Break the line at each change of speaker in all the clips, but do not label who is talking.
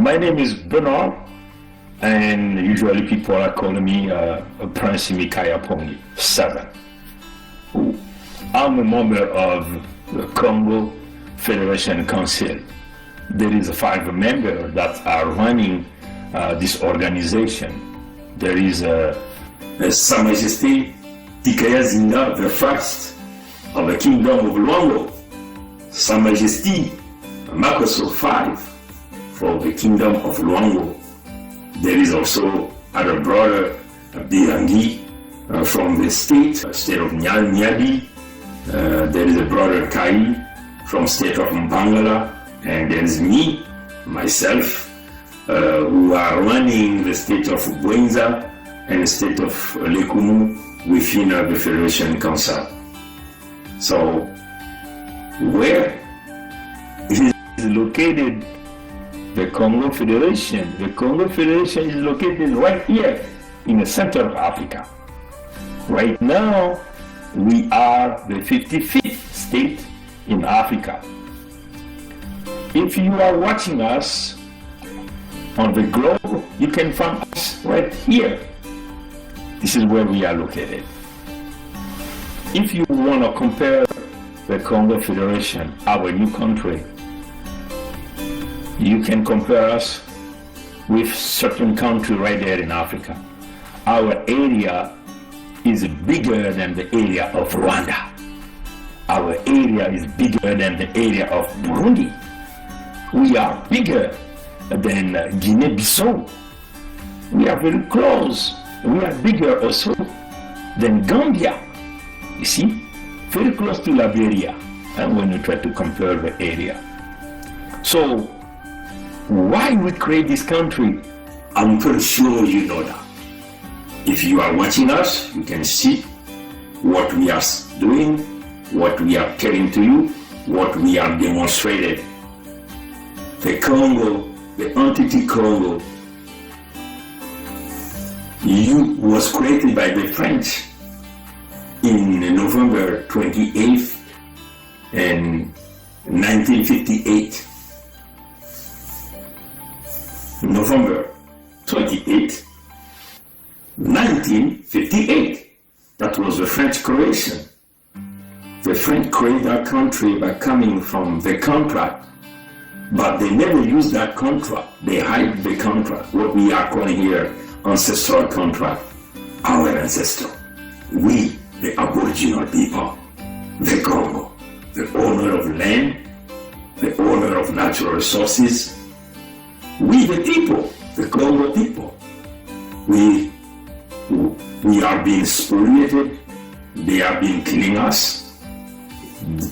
My name is Bernard, and usually people are calling me Prince Mikaya Pongi 7. I'm a member of the Kongo Federation Council. There is 5 members that are running this organization. There is Sa Majesté Tikaya Zinga the first of the Kingdom of Luango, Sa Majesté Makoso 5 for the Kingdom of Luango. There is also other brother Biangi from the state of Nyali. There is a brother Kai from state of Mbangala, and there is me, myself, who are running the state of Bwenza and the state of Lekumu within the Federation Council. So, where is located the Kongo Federation? The Kongo Federation is located right here in the center of Africa. Right now, we are the 55th state in Africa. If you are watching us on the globe, you can find us right here. This is where we are located. If you want to compare the Kongo Federation, our new country, you can compare us with certain country right there in Africa. Our area is bigger than the area of Rwanda. Our area is bigger than the area of Burundi. We are bigger than Guinea-Bissau. We are very close. We are bigger also than Gambia. You see, very close to Liberia. And when you try to compare the area. So, why we create this country? I'm pretty sure you know that. If you are watching us, you can see what we are doing, what we are telling to you, what we are demonstrated. The Congo, the entity Congo, was created by the French in November 28th and 1958. November 28th, 1958. That was the French creation. The French created that country by coming from the contract, but they never used that contract. They hide the contract, what we are calling here ancestral contract. Our ancestor, we, the Aboriginal people, the Congo, the owner of land, the owner of natural resources, we the people, the Congo people, we are being spoliated, they are being killing us,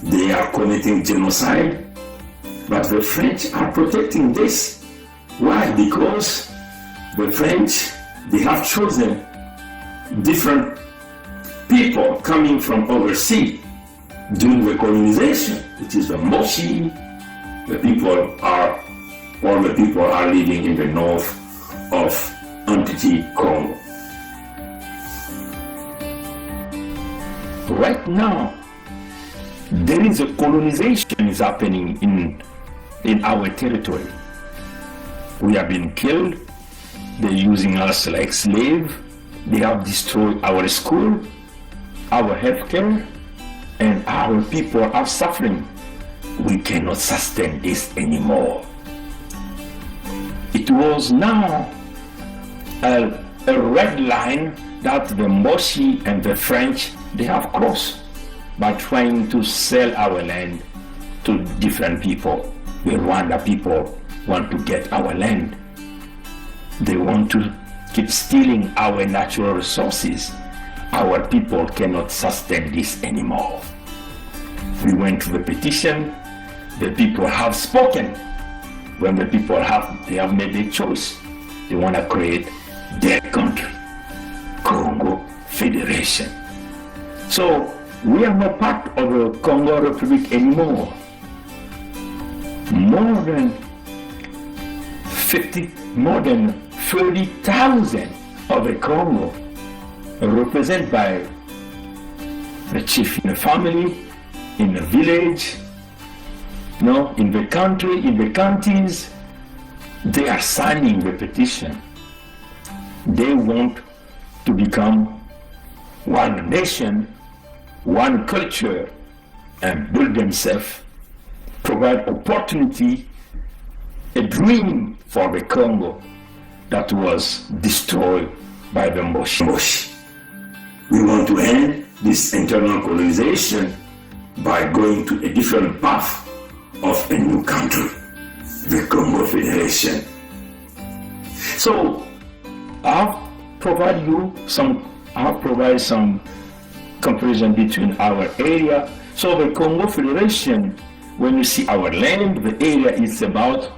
they are committing genocide, but the French are protecting this. Why? Because the French, they have chosen different people coming from overseas during the colonization, which is the Moshi. All the people are living in the north of entity Congo. Right now, there is a colonization is happening in our territory. We have been killed. They're using us like slaves. They have destroyed our school, our healthcare, and our people are suffering. We cannot sustain this anymore. It was now a red line that the Moshi and the French, they have crossed by trying to sell our land to different people. The Rwanda people want to get our land. They want to keep stealing our natural resources. Our people cannot sustain this anymore. We went to the petition. The people have spoken. When the people they have made a choice. They want to create their country, Congo Federation. So we are not part of the Congo Republic anymore. More than 30,000 of the Congo represented by the chief in the family, in the village, in the country, in the counties, They are signing the petition. They want to become one nation, one culture, and build themselves, provide opportunity, a dream for the Congo that was destroyed by the Moshi. We want to end this internal colonization by going to a different path of a new country, the Congo Federation. So I'll provide some comparison between our area. So the Congo Federation, when you see our land, the area is about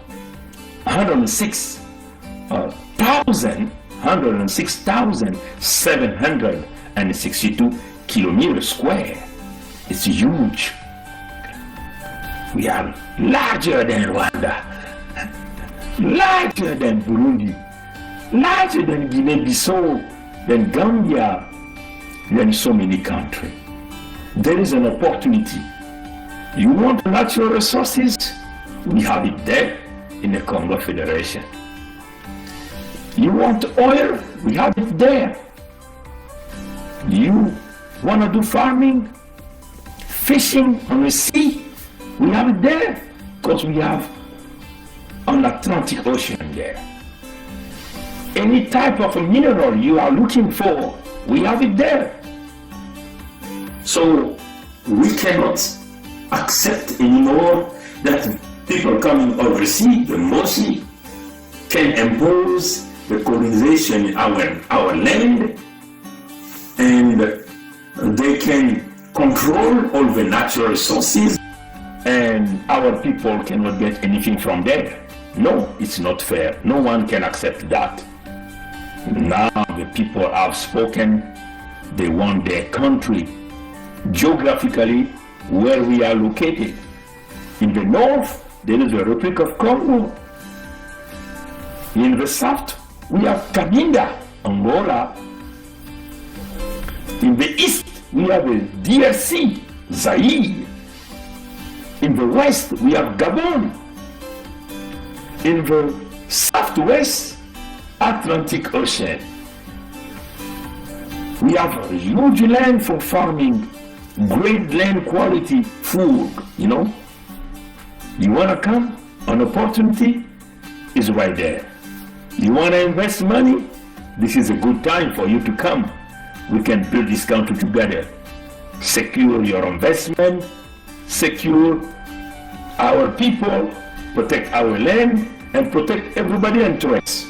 106,762 kilometers square. It's huge. We are larger than Rwanda, larger than Burundi, larger than Guinea-Bissau, than Gambia, than so many countries. There is an opportunity. You want natural resources? We have it there in the Congo Federation. You want oil? We have it there. You want to do farming, fishing on the sea? We have it there because we have an Atlantic Ocean there. Any type of mineral you are looking for, we have it there. So we cannot accept anymore that people coming overseas, the Moshi, can impose the colonization in our land, and they can control all the natural resources, and our people cannot get anything from there. No, it's not fair. No one can accept that. Now the people have spoken. They want their country. Geographically, where we are located. In the north, there is the Republic of Congo. In the south, we have Cabinda, Angola. In the east, we have the DRC, Zaire. In the west, we have Gabon. In the southwest, Atlantic Ocean. We have a huge land for farming, great land quality food, you know. You want to come? An opportunity is right there. You want to invest money? This is a good time for you to come. We can build this country together. Secure your investment, secure our people, protect our land, and protect everybody's interests.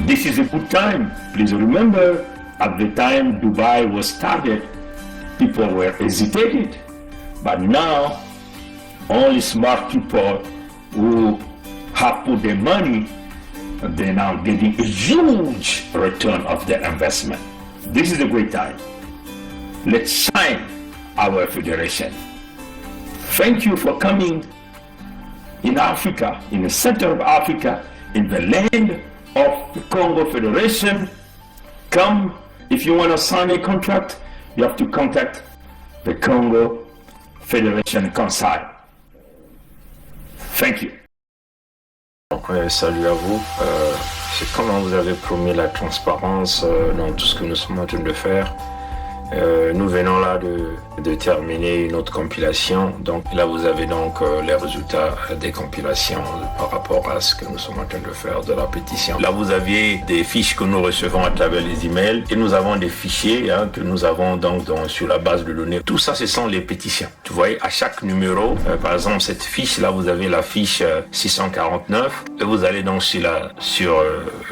This is a good time. Please remember, at the time Dubai was started, people were hesitated, but now only smart people who have put their money, they're now getting a huge return of their investment. This is a great time. Let's shine our federation. Thank you for coming in Africa, in the center of Africa, in the land of the Congo Federation. Come, if you want to sign a contract, you have to contact the Congo Federation Council. Thank you.
Salut à vous. C'est comme vous avez promis la transparence dans tout ce que nous sommes en train de faire. Nous venons là de terminer une autre compilation. Donc là, vous avez donc les résultats des compilations par rapport à ce que nous sommes en train de faire de la pétition. Là, vous aviez des fiches que nous recevons à travers les emails et nous avons des fichiers que nous avons donc sur la base de données. Tout ça, ce sont les pétitions. Tu voyez, à chaque numéro, par exemple, cette fiche-là, vous avez la fiche 649 et vous allez donc sur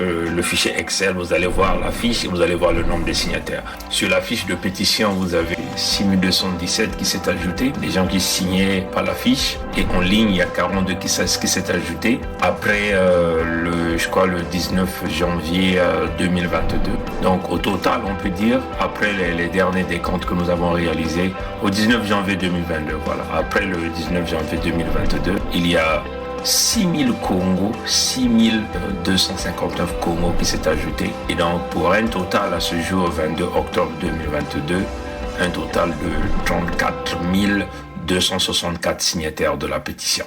le fichier Excel, vous allez voir la fiche et vous allez voir le nombre de signataires. Sur la fiche de pétition, vous avez 6217 qui s'est ajouté, des gens qui signaient par la fiche, et en ligne, il y a 42 qui s'est ajouté après je crois le 19 janvier 2022. Donc au total, on peut dire, après les derniers décomptes que nous avons réalisés, au 19 janvier 2022, voilà, après le 19 janvier 2022, il y a 6000 Congo, 6259 Congo qui s'est ajouté. Et donc pour un total à ce jour 22 octobre 2022, un total de 34 264 signataires de la pétition.